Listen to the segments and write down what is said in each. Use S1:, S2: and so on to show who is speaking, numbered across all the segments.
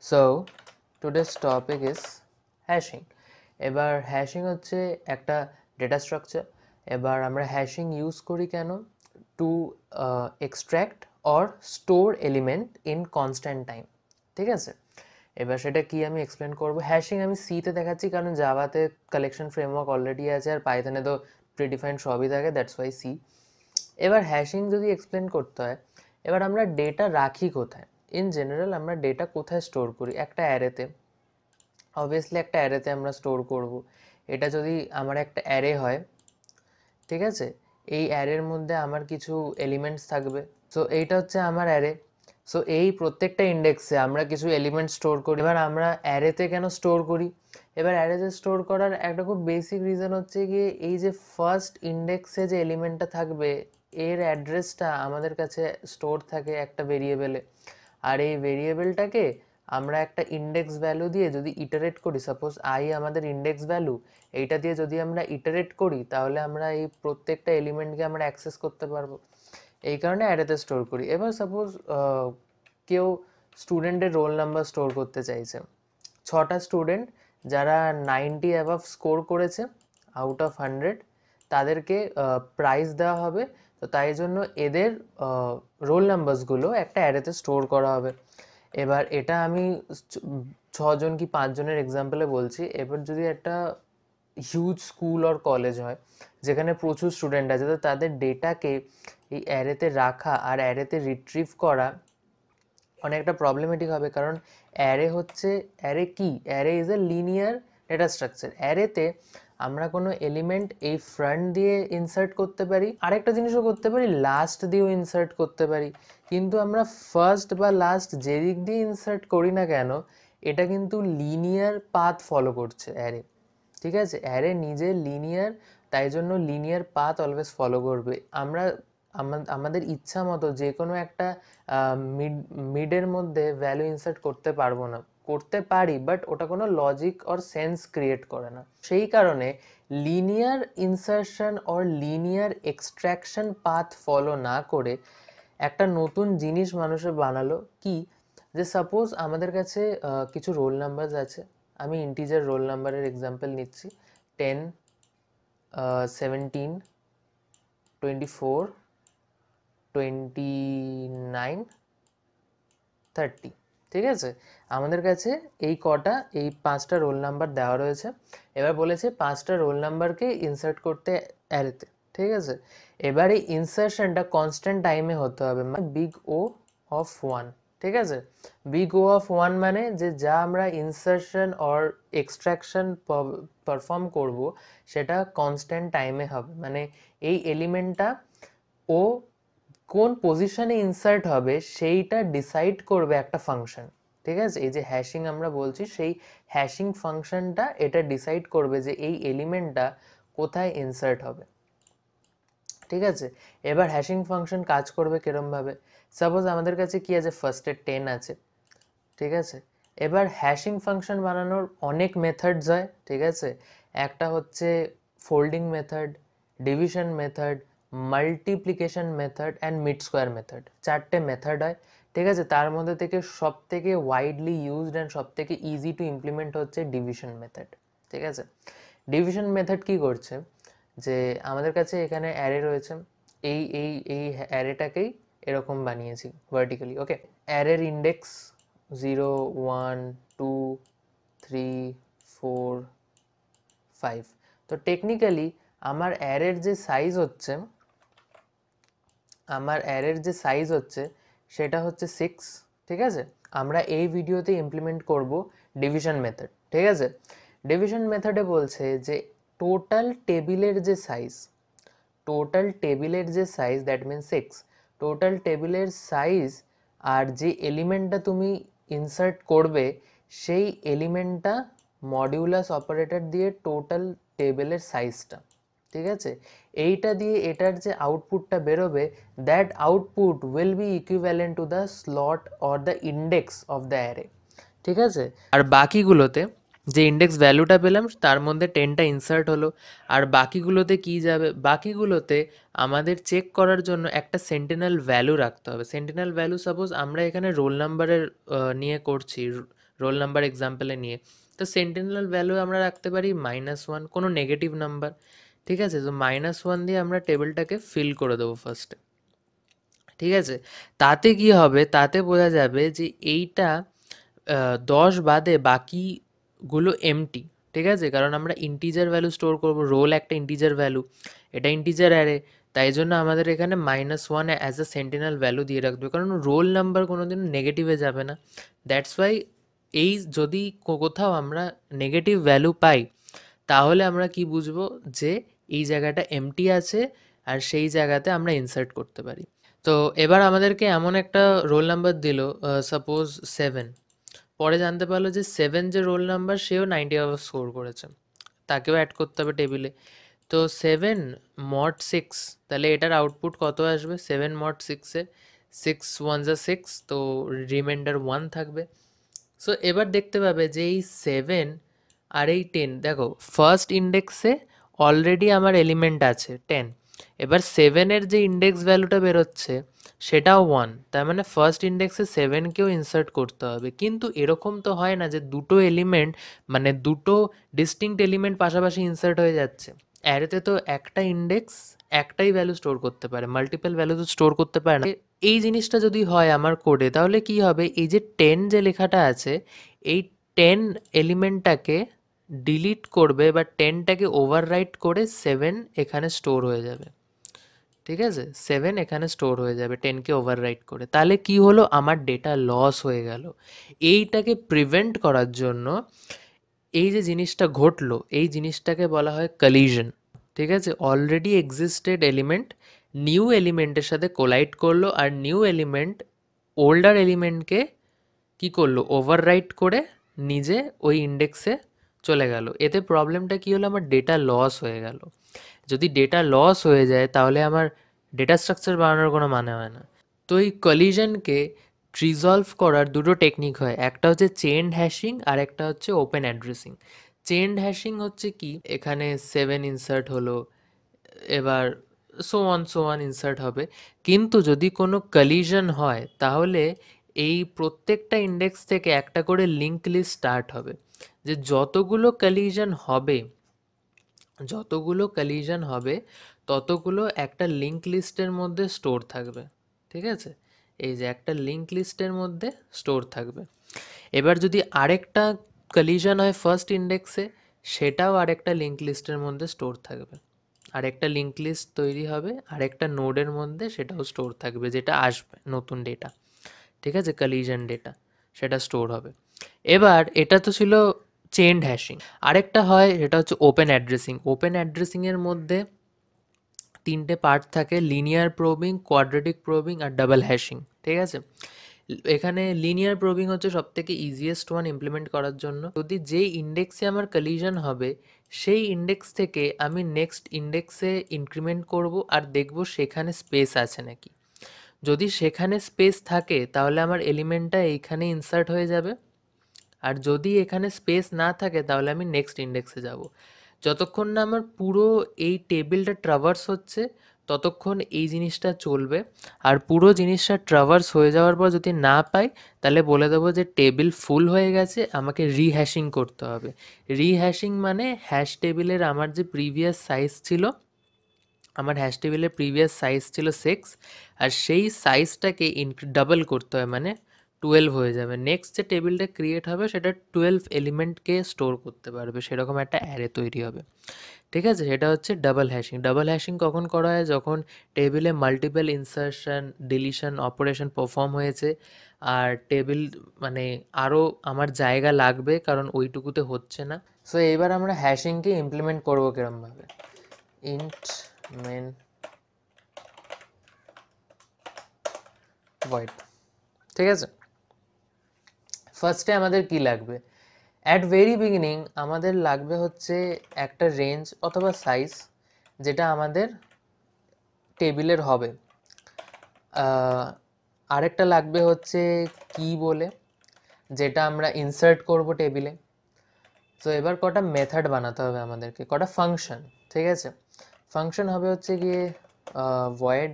S1: So today's topic is hashing. এবার hashing হচ্ছে একটা ডেটা স্ট্রাকচার। এবার আমরা হ্যাশিং ইউজ করি কেন? To extract or store element in constant time. ঠিক আছে, এবার সেটা কি আমি এক্সপ্লেন করবো। হ্যাশিং আমি সিতে দেখাচ্ছি কারণ জাভাতে কালেকশন ফ্রেমওয়ার্ক অলরেডি আছে, আর পাইথনে তো প্রিডিফাইন্ড সবই থাকে, দ্যাটস ওয়াই সি। এবার হ্যাশিং যদি এক্সপ্লেন করতে হয়, এবার আমরা ডেটা রাখি কোথায়? ইন জেনারেল আমরা ডেটা কোথায় স্টোর করি? একটা অ্যারেতে। অবভিয়াসলি একটা অ্যারেতে আমরা স্টোর করব। এটা যদি আমার একটা অ্যারে হয়, ঠিক আছে, এই অ্যারের মধ্যে আমার কিছু এলিমেন্টস থাকবে। সো এইটা হচ্ছে আমার অ্যারে। সো এই প্রত্যেকটা ইন্ডেক্সে আমরা কিছু এলিমেন্ট স্টোর করি। এবার আমরা অ্যারেতে কেন স্টোর করি? এবার অ্যারেতে স্টোর করার একটা খুব বেসিক রিজন হচ্ছে গিয়ে এই যে ফার্স্ট ইন্ডেক্সে যে এলিমেন্টটা থাকবে এর অ্যাড্রেসটা আমাদের কাছে স্টোর থাকে একটা ভেরিয়েবলে, আর এই ভেরিয়েবলটাকে আমরা একটা ইন্ডেক্স ভ্যালু দিয়ে যদি ইটারেট করি, সাপোজ আই আমাদের ইন্ডেক্স ভ্যালু, এইটা দিয়ে যদি আমরা ইটারেট করি তাহলে আমরা এই প্রত্যেকটা এলিমেন্টকে আমরা অ্যাক্সেস করতে পারবো। এই কারণে অ্যারেতে স্টোর করি। এবার সাপোজ কেউ স্টুডেন্টের রোল নাম্বার স্টোর করতে চাইছে, 6টা স্টুডেন্ট যারা 90 অ্যাবাভ স্কোর করেছে আউট অফ 100, তাদেরকে প্রাইজ দেওয়া হবে। তো তাই জন্য এদের রোল নাম্বারসগুলো একটা অ্যারেতে স্টোর করা হবে। এবার এটা আমি 6জন কি 5জনের এক্সাম্পলে বলছি। এবার যদি একটা হিউজ স্কুল অর কলেজ হয় যেখানে প্রচুর স্টুডেন্ট আছে, তো তাদের ডেটাকে এই অ্যারেতে রাখা আর অ্যারেতে রিট্রিভ করা অনেকটা প্রবলেমেটিক হবে। কারণ অ্যারে কি? Array is a linear data structure. অ্যারেতে আমরা কোনো এলিমেন্ট এই ফ্রন্ট দিয়ে ইনসার্ট করতে পারি, আরেকটা জিনিসও করতে পারি, লাস্ট দিয়েও ইনসার্ট করতে পারি। কিন্তু আমরা ফার্স্ট বা লাস্ট যেদিক দিয়ে ইনসার্ট করি না কেন, এটা কিন্তু লিনিয়ার পাথ ফলো করছে অ্যারে। ঠিক আছে, অ্যারে নিজে লিনিয়ার, তাই জন্য লিনিয়ার পাথ অলওয়েজ ফলো করবে। আমরা আমাদের ইচ্ছা মতো যে কোনো একটা মিডের মধ্যে ভ্যালু ইনসার্ট করতে পারবো না। করতে পারি, বাট ওটা কোনো লজিক অর সেন্স ক্রিয়েট করে না। সেই কারণে linear insertion or linear extraction path follow না করে একটা নতুন জিনিস মানুষে বানালো কি, যে সাপোজ আমাদের কাছে কিছু রোল নাম্বার আছে। আমি ইন্টিজার রোল নাম্বারের এক্সাম্পল নিচ্ছি, 10, 17, 24, 29, 30। ঠিক আছে, আমাদের কাছে এই 5টা রোল নাম্বার দেওয়া রয়েছে। এবার বলেছে 5টা রোল নাম্বারকে ইনসার্ট করতে অ্যারেতে। ঠিক আছে, এবার এই ইনসার্শনটা কনস্ট্যান্ট টাইমে হতে হবে, মানে বিগ ও অফ 1। ঠিক আছে, বিগ ও অফ 1 মানে যে যা আমরা ইনসার্শন অর এক্সট্রাকশন পারফর্ম করব সেটা কনস্ট্যান্ট টাইমে হবে। মানে এই এলিমেন্টটা ও কোন পজিশনে ইনসার্ট হবে সেইটা ডিসাইড করবে একটা ফাংশন। ঠিক আছে, এই যে হ্যাশিং আমরা বলছি, সেই হ্যাশিং ফাংশনটা এটা ডিসাইড করবে যে এই এলিমেন্টটা কোথায় ইনসার্ট হবে। ঠিক আছে, এবার হ্যাশিং ফাংশন কাজ করবে কিরমভাবে? সাপোজ আমাদের কাছে কি আছে, ফার্স্টে 10 আছে। ঠিক আছে, এবার হ্যাশিং ফাংশন বানানোর অনেক মেথডস হয়। ঠিক আছে, একটা হচ্ছে folding method, division method, multiplication method and mid square method. 4টে মেথড হয়। ঠিক আছে, তার মধ্যে থেকে সব থেকে ওয়াইডলি ইউজড অ্যান্ড সব থেকে ইজি টু ইমপ্লিমেন্ট হচ্ছে ডিভিশন মেথড। ঠিক আছে, ডিভিশন মেথড কি করছে, যে আমাদের কাছে এখানে অ্যারে রয়েছে, এই এই এই অ্যারেটাকেই এরকম বানিয়েছি ভার্টিক্যালি। ওকে, অ্যারের ইন্ডেক্স 0, 1, 2, 3, 4, 5। তো টেকনিক্যালি আমার অ্যারের যে সাইজ হচ্ছে সেটা হচ্ছে 6। ঠিক আছে, আমরা এই ভিডিওতে ইমপ্লিমেন্ট করব ডিভিশন মেথড। ঠিক আছে, ডিভিশন মেথডে বলছে যে টোটাল টেবিলের যে সাইজ দ্যাট মিনস 6, টোটাল টেবিলের সাইজ আর যে এলিমেন্টটা তুমি ইনসার্ট করবে সেই এলিমেন্টটা মডিউলাস অপারেটর দিয়ে টোটাল টেবিলের সাইজটা। ঠিক আছে, এইটা দিয়ে এটার যে আউটপুটটা বেরোবে, that output will be equivalent to the slot or the index of the array. ঠিক আছে, আর বাকিগুলোতে যে ইন্ডেক্স ভ্যালুটা পেলাম তার মধ্যে 10টা ইনসার্ট হলো, আর বাকিগুলোতে কি যাবে? বাকিগুলোতে আমাদের চেক করার জন্য একটা সেন্টিনাল ভ্যালু রাখতে হবে। সেন্টিনাল ভ্যালু সাপোজ আমরা এখানে রোল নাম্বারের নিয়ে করছি, রোল নাম্বার এক্সাম্পলে নিয়ে। তো সেন্টিনেল ভ্যালু আমরা রাখতে পারি -1, কোনো নেগেটিভ নাম্বার, ঠিক আছে। তো -1 দিয়ে আমরা টেবিলটাকে ফিল করে দেবো ফার্স্টে, ঠিক আছে। তাতে কি হবে, তাতে বোঝা যাবে যে এইটা 10 বাদে বাকিগুলো এমটি, ঠিক আছে। কারণ আমরা ইন্টিজার ভ্যালু স্টোর করব, রোল একটা ইন্টিজার ভ্যালু, এটা ইন্টিজার অ্যারে, তাই জন্য আমাদের এখানে -1 অ্যাজ এ সেন্টিনেল ভ্যালু দিয়ে রাখবে, কারণ রোল নাম্বার কোনোদিন নেগেটিভে যাবে না। দ্যাটস ওয়াই এই যদি কোথাও আমরা নেগেটিভ ভ্যালু পাই, তাহলে আমরা কি বুঝবো যে এই জায়গাটা এমটি আছে আর সেই জায়গাতে আমরা ইনসার্ট করতে পারি। তো এবার আমাদেরকে এমন একটা রোল নাম্বার দিল, সাপোজ 7, পরে জানতে পারলো যে 7 যে রোল নাম্বার সেও 90 আওয়ার স্কোর করেছে, তাকেও অ্যাড করতে হবে টেবিলে। তো 7 mod 6, তাহলে এটার আউটপুট কত আসবে, 7 mod 6-এ 6 1 যা 6, তো রিমাইন্ডার 1 থাকবে। সো এবার দেখতে পাবে যে এই 7 আর এই 10, দেখো ফার্স্ট ইন্ডেক্সে অলরেডি আমার এলিমেন্ট আছে 10, এবার 7-এর যে ইন্ডেক্স ভ্যালুটা বেরোচ্ছে সেটাও 1, তার মানে ফার্স্ট ইন্ডেক্সে 7কেও ইনসার্ট করতে হবে। কিন্তু এরকম তো হয় না যে দুটো এলিমেন্ট, মানে দুটো ডিস্টিংক্ট এলিমেন্ট পাশাপাশি ইনসার্ট হয়ে যাচ্ছে। অ্যারেতে তো একটা ইন্ডেক্স একটাই ভ্যালু স্টোর করতে পারে, মাল্টিপল ভ্যালু তো স্টোর করতে পারে না। এই জিনিসটা যদি হয় আমার কোডে, তাহলে কি হবে, এই যে 10 যে লেখাটা আছে, এই 10 এলিমেন্টটাকে ডিলিট করবে বা 10টাকে ওভাররাইট করে 7 এখানে স্টোর হয়ে যাবে, ঠিক আছে। 7 এখানে স্টোর হয়ে যাবে 10কে ওভাররাইট করে। তাহলে কি হলো, আমার ডেটা লস হয়ে গেল। এইটাকে প্রিভেন্ট করার জন্য এই যে জিনিসটা ঘটলো, এই জিনিসটাকে বলা হয় কলিশন, ঠিক আছে। অলরেডি এক্সিস্টেড এলিমেন্ট নিউ এলিমেন্টের সাথে কোলাইড করলো, আর নিউ এলিমেন্ট ওল্ডার এলিমেন্টকে কি করলো, ওভাররাইট করে নিজে ওই ইন্ডেক্সে চলে গেল। এতে প্রবলেমটা কি হলো, আমার ডেটা লস হয়ে গেল। যদি ডেটা লস হয়ে যায় তাহলে আমার ডেটা স্ট্রাকচার বানানোর কোনো মানে হয় না। তো এই কলিশনকে রিজলভ করার দুটো টেকনিক হয়, একটা হচ্ছে চেইনড হ্যাশিং আর একটা হচ্ছে ওপেন অ্যাড্রেসিং। চেইনড হ্যাশিং হচ্ছে কি, এখানে 7 ইনসার্ট হলো, এবার সো অন ইনসার্ট হবে। কিন্তু যদি কোনো কলিশন হয় তাহলে এই প্রত্যেকটা ইন্ডেক্স থেকে একটা করে লিঙ্ক লিস্ট স্টার্ট হবে, যে যতগুলো কলিশন হবে ততগুলো একটা লিঙ্ক লিস্টের মধ্যে স্টোর থাকবে, ঠিক আছে। এই যে একটা লিঙ্ক লিস্টের মধ্যে স্টোর থাকবে। এবার যদি আরেকটা কলিশন হয় ফার্স্ট ইন্ডেক্সে, সেটাও আরেকটা লিঙ্ক লিস্টের মধ্যে স্টোর থাকবে, আরেকটা লিঙ্ক লিস্ট তৈরি হবে আরেকটা নোডের মধ্যে, সেটাও স্টোর থাকবে, যেটা আসবে নতুন ডেটা, ঠিক আছে, কলিশন ডেটা, সেটা স্টোর হবে। এবার এটা তো ছিল চেইনড হ্যাশিং। আরেকটা হয় সেটা হচ্ছে ওপেন অ্যাড্রেসিং। ওপেন অ্যাড্রেসিংয়ের মধ্যে 3টে পার্ট থাকে, লিনিয়ার প্রোবিং, কোয়াড্রেটিক প্রোবিং আর ডাবল হ্যাশিং, ঠিক আছে। এখানে লিনিয়ার প্রোবিং হচ্ছে সবথেকে ইজিয়েস্ট ওয়ান ইমপ্লিমেন্ট করার জন্য। যদি যেই ইন্ডেক্সে আমার কলিশন হবে সেই ইন্ডেক্স থেকে আমি নেক্সট ইন্ডেক্সে ইনক্রিমেন্ট করব আর দেখব সেখানে স্পেস আছে নাকি। যদি সেখানে স্পেস থাকে তাহলে আমার এলিমেন্টটা এইখানে ইনসার্ট হয়ে যাবে, আর যদি এখানে স্পেস না থাকে তাহলে আমি নেক্সট ইন্ডেক্সে যাব। যতক্ষণ না আমার পুরো এই টেবিলটা ট্রাভার্স হচ্ছে ততক্ষণ এই জিনিসটা চলবে, আর পুরো জিনিসটা ট্রাভার্স হয়ে যাওয়ার পর যদি না পাই তাহলে বলে দেবো যে টেবিল ফুল হয়ে গেছে, আমাকে রিহ্যাশিং করতে হবে। রিহ্যাশিং মানে হ্যাশ টেবিলের আমার যে প্রিভিয়াস সাইজ ছিল, আমার হ্যাশ টেবিলের প্রিভিয়াস সাইজ ছিল 6, আর সেই সাইজটাকে ডাবল করতে হয়, মানে 12 হয়ে যাবে। নেক্সট যে টেবিলটা ক্রিয়েট হবে সেটা 12 এলিমেন্টকে স্টোর করতে পারবে, সেরকম একটা অ্যারে তৈরি হবে, ঠিক আছে। সেটা হচ্ছে ডাবল হ্যাশিং। ডাবল হ্যাশিং কখন করা হয়, যখন টেবিলে multiple insertion deletion operation perform হয়েছে, আর টেবিল মানে আরও আমার জায়গা লাগবে কারণ ওইটুকুতে হচ্ছে না। সো এবার আমরা হ্যাশিংকে ইমপ্লিমেন্ট করবো কিরমভাবে, ইন্ট মেন ভয়েড, ঠিক আছে। ফার্স্টে আমাদের কি লাগবে, অ্যাট ভেরি বিগিনিং আমাদের লাগবে হচ্ছে একটা রেঞ্জ অথবা সাইজ যেটা আমাদের টেবিলের হবে। আরেকটা লাগবে হচ্ছে কি বলে, যেটা আমরা ইনসার্ট করব টেবিলে। তো এবার কটা মেথড বানাতে হবে আমাদেরকে, কটা ফাংশন, ঠিক আছে। ফাংশন হবে হচ্ছে গিয়ে ভয়েড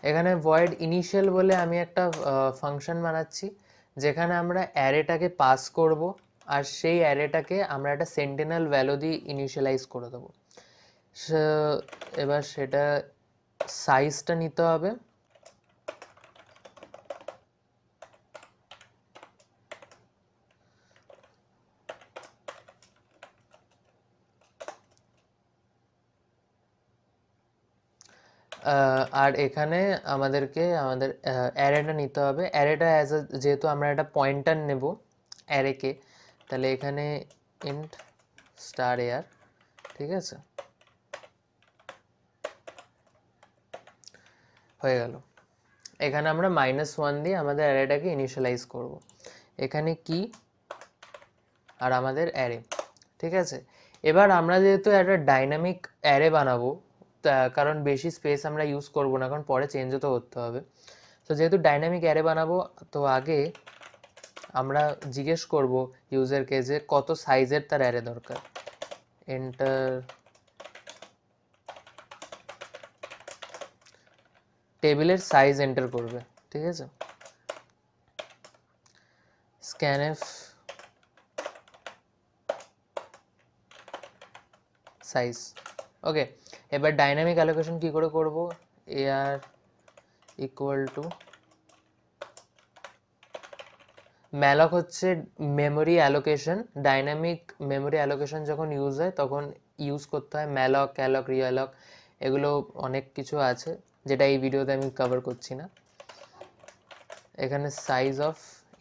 S1: এখানে ভয়েড ইনিশিয়াল বলে আমি একটা ফাংশন বানাচ্ছি যেখানে আমরা অ্যারেটাকে পাস করব আর সেই অ্যারেটাকে আমরা একটা সেন্টিনাল ভ্যালু দিয়ে ইনিশিয়ালাইজ করে দেবো। এবার সেটা সাইজটা নিতে হবে। আর এখানে আমাদেরকে আমাদের অ্যারেটা নিতে হবে। অ্যারেটা যেহেতু আমরা একটা পয়েন্টার নেব অ্যারেকে, তাহলে এখানে ইন্ট স্টার এয়ার, ঠিক আছে, হয়ে গেল। এখানে আমরা -1 দিয়ে আমাদের অ্যারেটাকে ইনিশিয়ালাইজ করব। এখানে কি আর আমাদের অ্যারে, ঠিক আছে। এবার আমরা যেহেতু একটা ডাইনামিক অ্যারে বানাবো, কারণ বেশি স্পেস আমরা ইউজ করব না, কারণ পরে চেঞ্জও তো করতে হবে। তো যেহেতু ডাইনামিক অ্যারে বানাবো, তো আগে আমরা জিজ্ঞেস করব ইউজারকে যে কত সাইজের তার অ্যারে দরকার। এন্টার টেবিলের সাইজ এন্টার করবে, ঠিক আছে। স্ক্যানএফ সাইজ, ওকে। এবার ডাইনামিক অ্যালোকেশন কি করে করব? এআর ইকুয়াল টু ম্যালক হচ্ছে memory allocation. Dynamic memory allocation যখন ইউজ হয় তখন ইউজ করতে হয় ম্যালক, ক্যালক, রিঅ্যালক, এগুলো অনেক কিছু আছে যেটা এই ভিডিওতে আমি কভার করছি না। এখানে সাইজ অফ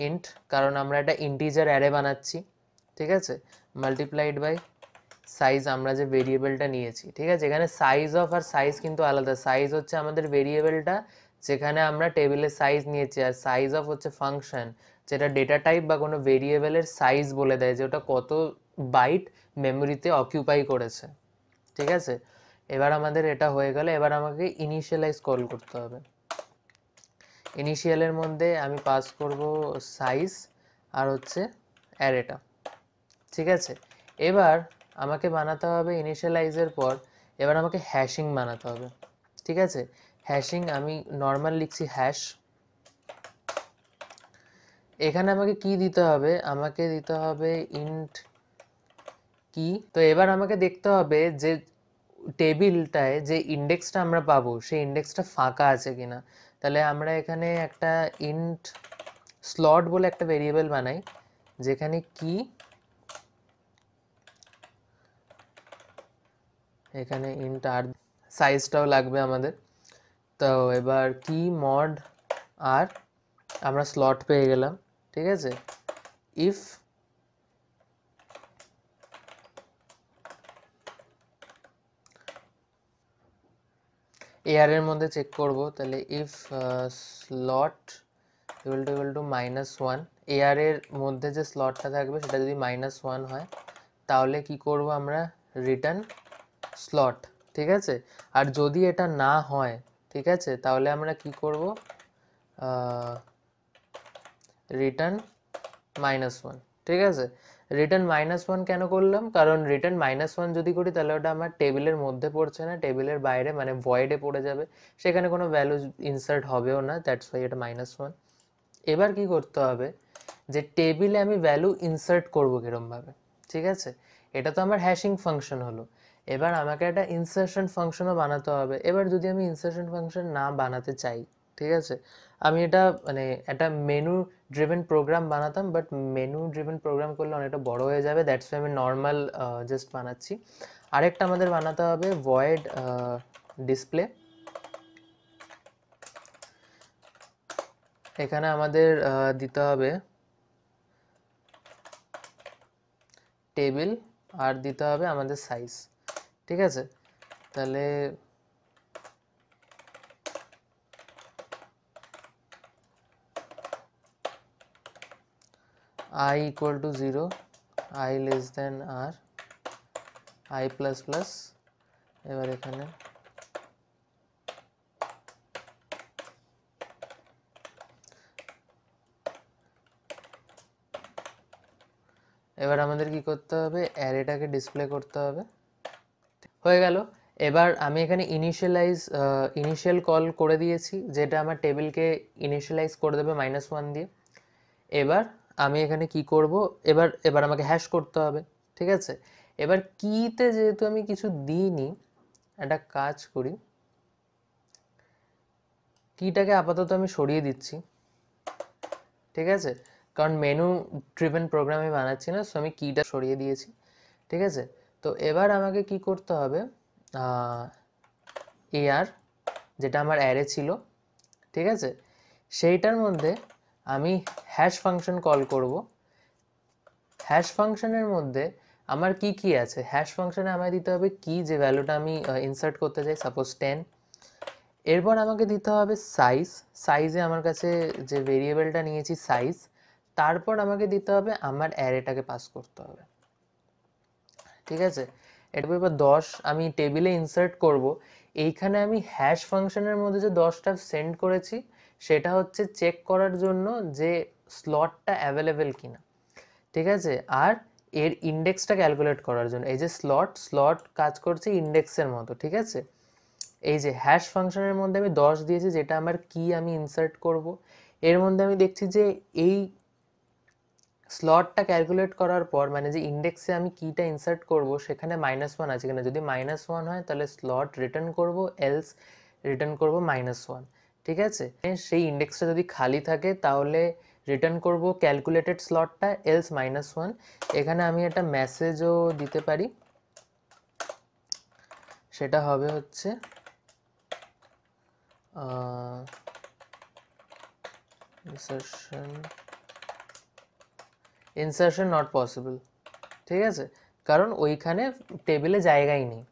S1: ইন্ট, কারণ আমরা একটা ইন্টিজার অ্যারে বানাচ্ছি, ঠিক আছে, মাল্টিপ্লাইড বাই সাইজ, আমরা যে ভেরিয়েবলটা নিয়েছি, ঠিক আছে। এখানে সাইজ অফ আর সাইজ কিন্তু আলাদা। সাইজ হচ্ছে আমাদের ভেরিয়েবলটা যেখানে আমরা টেবিলের সাইজ নিয়েছি, আর সাইজ অফ হচ্ছে ফাংশন যেটা ডেটা টাইপ বা কোনো ভেরিয়েবলের সাইজ বলে দেয় যে ওটা কত বাইট মেমোরিতে অকিউপাই করেছে, ঠিক আছে। এবার আমাদের এটা হয়ে গেলে এবার আমাকে ইনিশিয়ালাইজ কল করতে হবে। ইনিশিয়ালের মধ্যে আমি পাস করব সাইজ আর হচ্ছে অ্যারেটা, ঠিক আছে। এবার আমাকে বানাতে হবে ইনিশিয়ালাইজের পর, এবার আমাকে হ্যাশিং বানাতে হবে, ঠিক আছে। হ্যাশিং আমি নর্মাল লিখছি হ্যাশ। এখানে আমাকে কি দিতে হবে? আমাকে দিতে হবে ইন্ট কি। তো এবার আমাকে দেখতে হবে যে টেবিলটায় যে ইন্ডেক্সটা আমরা পাবো সেই ইন্ডেক্সটা ফাঁকা আছে কিনা। তাহলে আমরা এখানে একটা ইন্ট স্লট বলে একটা ভেরিয়েবল বানাই যেখানে কি, এখানে ইন্ট আর সাইজটাও লাগবে আমাদের। তো এবার কি মড আর আমরা স্লট পেয়ে গেলাম, ঠিক আছে। ইফ এআর এর মধ্যে চেক করব, তাহলে if slot equal to -1, AR এর মধ্যে যে স্লটটা থাকবে সেটা যদি -1 হয় তাহলে কি করব আমরা? রিটার্ন স্লট, ঠিক আছে। আর যদি এটা না হয়, ঠিক আছে, তাহলে আমরা কি করব? রিটার্ন -1, ঠিক আছে। রিটার্ন -1 কেন করলাম? কারণ রিটার্ন -1 যদি করি তাহলে ওটা আমার টেবিলের মধ্যে পড়ছে না, টেবিলের বাইরে মানে ভয়েডে পড়ে যাবে, সেখানে কোনো ভ্যালু ইনসার্ট হবেও না, দ্যাটস ওয়াই এটা -1। এবার কি করতে হবে যে টেবিলে আমি ভ্যালু ইনসার্ট করবো কিরমভাবে, ঠিক আছে। এটা তো আমার হ্যাশিং ফাংশন হলো। এবার আমাকে একটা ইনসার্শন ফাংশনও বানাতে হবে। এবার যদি আমি ইনসার্শন ফাংশন না বানাতে চাই, ঠিক আছে, আমি এটা মানে একটা মেনু ড্রিভেন প্রোগ্রাম বানাতাম, বাট মেনু ড্রিভেন প্রোগ্রাম করলে অনেকটা বড় হয়ে যাবে, দ্যাটস ওয়াই আমি নর্মাল জাস্ট বানাচ্ছি। আরেকটা আমাদের বানাতে হবে ভয়েড ডিসপ্লে। এখানে আমাদের দিতে হবে টেবিল আর দিতে হবে আমাদের সাইজ, ঠিক আছে। তাহলে I equal to 0, I less than r, I plus plus। এবার এখানে এবার আমাদের কি করতে হবে? অ্যারেটাকে ডিসপ্লে করতে হবে, হয়ে গেল। এবার আমি এখানে ইনিশিয়াল কল করে দিয়েছি, যেটা আমার টেবিলকে ইনিশিয়ালাইজ করে দেবে -1 দিয়ে। এবার আমি এখানে কি করব, এবার আমাকে হ্যাশ করতে হবে, ঠিক আছে। এবার কিতে যেহেতু আমি কিছু দিইনি, একটা কাজ করি, কিটাকে আপাতত আমি সরিয়ে দিচ্ছি, ঠিক আছে, কারণ মেনু ড্রিভেন প্রোগ্রাম আমি বানাচ্ছি না, সো আমি কিটা সরিয়ে দিয়েছি, ঠিক আছে। তো এবার আমাকে কি করতে হবে, এআর যেটা আমার অ্যারে ছিল, ঠিক আছে, সেইটার মধ্যে আমি হ্যাশ ফাংশন কল করব। হ্যাশ ফাংশনের মধ্যে আমার কি কি আছে, হ্যাশ ফাংশনে আমায় দিতে হবে কি, যে ভ্যালুটা আমি ইনসার্ট করতে চাই, সাপোজ 10। এরপর আমাকে দিতে হবে সাইজে আমার কাছে যে ভেরিয়েবলটা নিয়েছি সাইজ। তারপর আমাকে দিতে হবে আমার অ্যারেটাকে পাস করতে হবে, ঠিক আছে। এরপর 10 আমি টেবিলে ইনসার্ট করব। এইখানে আমি হ্যাশ ফাংশনের মধ্যে যে 10টা সেন্ড করেছি সেটা হচ্ছে চেক করার জন্য যে স্লটটা অ্যাভেলেবেল কিনা, ঠিক আছে, আর এর ইন্ডেক্সটা ক্যালকুলেট করার জন্য। এই যে স্লট কাজ করছে ইন্ডেক্সের মতো, ঠিক আছে। এই যে হ্যাশ ফাংশনের মধ্যে আমি 10 দিয়েছি, যেটা আমার কি আমি ইনসার্ট করব। এর মধ্যে আমি দেখছি যে এই স্লটটা ক্যালকুলেট করার পর, মানে যে ইন্ডেক্সে আমি কিটা ইনসার্ট করব সেখানে -1 আছে কিনা, যদি -1 হয় তাহলে স্লট রিটার্ন করব, এলস রিটার্ন করব -1, ঠিক আছে। সেই ইন্ডেক্সটা যদি খালি থাকে তাহলে রিটার্ন করব ক্যালকুলেটেড স্লটটা, এলস -1। এখানে আমি একটা মেসেজও দিতে পারি, সেটা হবে হচ্ছে ইনসারশন নট পসিবল, ঠিক আছে, কারণ ওইখানে টেবিলে জায়গাই নেই,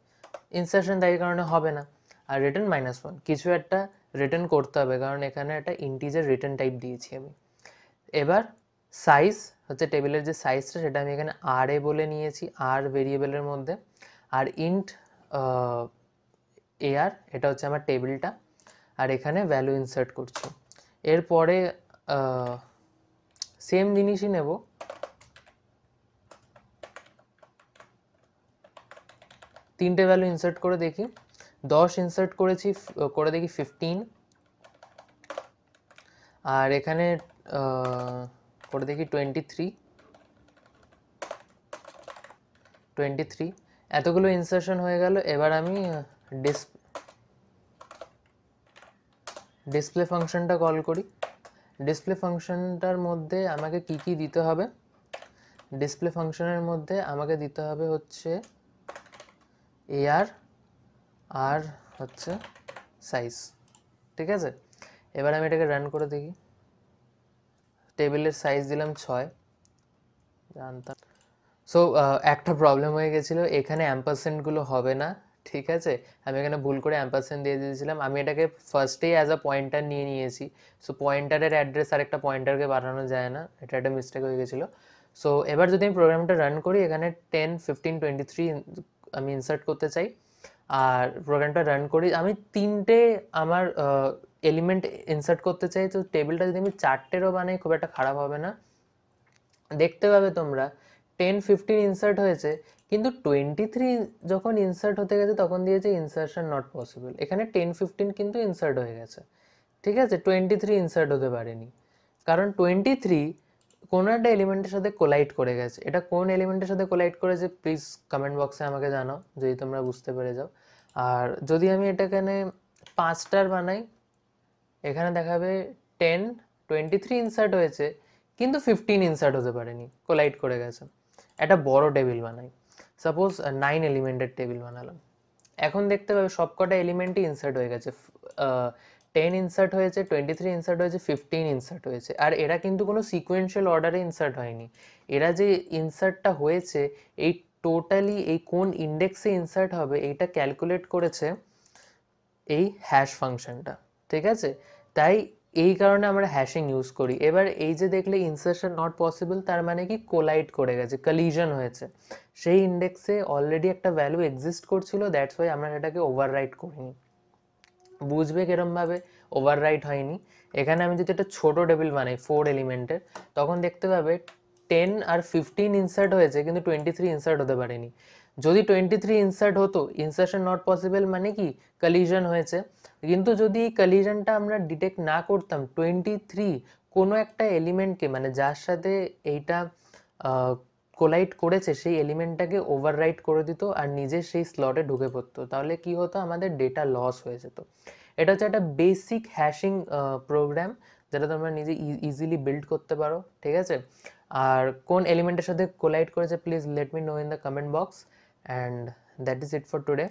S1: ইনসারশন তাই কারণে হবে না। আর রিটার্ন -1 কিছু একটা রিটার্ন করতে হবে, কারণ এখানে একটা ইন্টিজার রিটার্ন টাইপ দিয়েছি আমি। এবার সাইজ হচ্ছে টেবিলের যে সাইজটা, সেটা আমি এখানে আর এ বলে নিয়েছি, আর ভেরিয়েবলের মধ্যে। আর ইন্ট এআর এটা হচ্ছে আমার টেবিলটা, আর এখানে ভ্যালু ইনসার্ট করছি। এরপরে সেম জিনিসই নেব, তিনটে ভ্যালু ইনসার্ট করে দেখি। 10 ইনসার্ট করেছি, করে দেখি 15, আর এখানে করে দেখি 23। এতগুলো ইনসার্শন হয়ে গেল। এবার আমি ডিসপ্লে ফাংশনটা কল করি। ডিসপ্লে ফাংশনটার মধ্যে আমাকে কি কি দিতে হবে, ডিসপ্লে ফাংশনের মধ্যে আমাকে দিতে হবে হচ্ছে এআর আর হচ্ছে সাইজ, ঠিক আছে। এবার আমি এটাকে রান করে দেখি, টেবিলের সাইজ দিলাম 6, জানতাম। সো একটা প্রবলেম হয়ে গেছিলো, এখানে অ্যাম্পারসেন্টগুলো হবে না, ঠিক আছে। আমি এখানে ভুল করে অ্যাম্পারসেন্ট দিয়ে দিয়েছিলাম, আমি এটাকে ফার্স্টেই অ্যাজ আ পয়েন্টার নিয়ে নিয়েছি। সো পয়েন্টারের অ্যাড্রেস আর একটা পয়েন্টারকে পাঠানো যায় না, এটা একটা মিস্টেক হয়ে গেছিলো। সো এবার যদি আমি প্রোগ্রামটা রান করি, এখানে 10, 15, 23 আমি ইনসার্ট করতে চাই, আর প্রোগ্রামটা রান করি। আমি তিনটে আমার এলিমেন্ট ইনসার্ট করতে চাই, তো টেবিলটা যদি আমি 4টেরও বানাই খুব একটা খারাপ হবে না। দেখতে পাবে তোমরা 10, 15 ইনসার্ট হয়েছে, কিন্তু 23 যখন ইনসার্ট হতে গেছে তখন দিয়েছে ইনসার্শন নট পসিবল। এখানে 10, 15 কিন্তু ইনসার্ট হয়ে গেছে, ঠিক আছে, 23 ইনসার্ট হতে পারেনি, কারণ 23 কোনো একটা এলিমেন্টের সাথে কোলাইড করে গেছে। এটা কোন এলিমেন্টের সাথে কোলাইড করেছে প্লিজ কমেন্ট বক্সে আমাকে জানাও, যদি তোমরা বুঝতে পেরে যাও। আর যদি আমি এটা এখানে 5টার বানাই, এখানে দেখাবে 10, 23 ইনসার্ট হয়েছে, কিন্তু 15 ইনসার্ট হতে পারেনি, কোলাইড করে গেছে। একটা বড় টেবিল বানাই, সাপোজ 9 এলিমেন্টের টেবিল বানালাম, এখন দেখতে পাবে সবকটা এলিমেন্টই ইনসার্ট হয়ে গেছে। 10 ইনসার্ট হয়েছে, 23 ইনসার্ট হয়েছে, 15 ইনসার্ট হয়েছে। আর এরা কিন্তু কোনো সিকোয়েন্সিয়াল অর্ডারে ইনসার্ট হয়নি, এরা যে ইনসার্টটা হয়েছে এই টোটালি এই কোন ইন্ডেক্সে ইনসার্ট হবে এইটা ক্যালকুলেট করেছে এই হ্যাশ ফাংশনটা, ঠিক আছে। তাই এই কারণে আমরা হ্যাশিং ইউজ করি। এবার এই যে দেখলে ইনসার্শন নট পসিবল, তার মানে কি কোলাইড করে গেছে, কলিশন হয়েছে, সেই ইন্ডেক্সে অলরেডি একটা ভ্যালু এক্সিস্ট করছিল, দ্যাটস ওয়াই আমরা সেটাকে ওভাররাইট করিনি। বুঝবে কিরমভাবে ওভাররাইট হয়নি। এখানে আমি যদি একটা ছোট টেবিল বানাই 4 এলিমেন্টের, তখন দেখতে পাবে 10 আর 15 ইনসার্ট হয়েছে কিন্তু 23 ইনসার্ট হতে পারেনি। যদি 23 ইনসার্ট হতো, ইনসার্শন নট পসিবল মানে কি কলিশন হয়েছে। কিন্তু যদি কলিশনটা আমরা ডিটেক্ট না করতাম, 23 কোনো একটা এলিমেন্টকে মানে যার সাথে এইটা কোলাইড করেছে সেই এলিমেন্টটাকে ওভাররাইট করে দিত আর নিজের সেই স্লটে ঢুকে পড়তো, তাহলে কি হতো আমাদের ডেটা লস হয়ে যেত। এটা হচ্ছে একটা বেসিক হ্যাশিং প্রোগ্রাম যেটা তোমরা নিজে ইজিলি বিল্ড করতে পারো, ঠিক আছে। আর কোন এলিমেন্টের সাথে কোলাইড করেছে please let me no in the comment box, and that is it for today.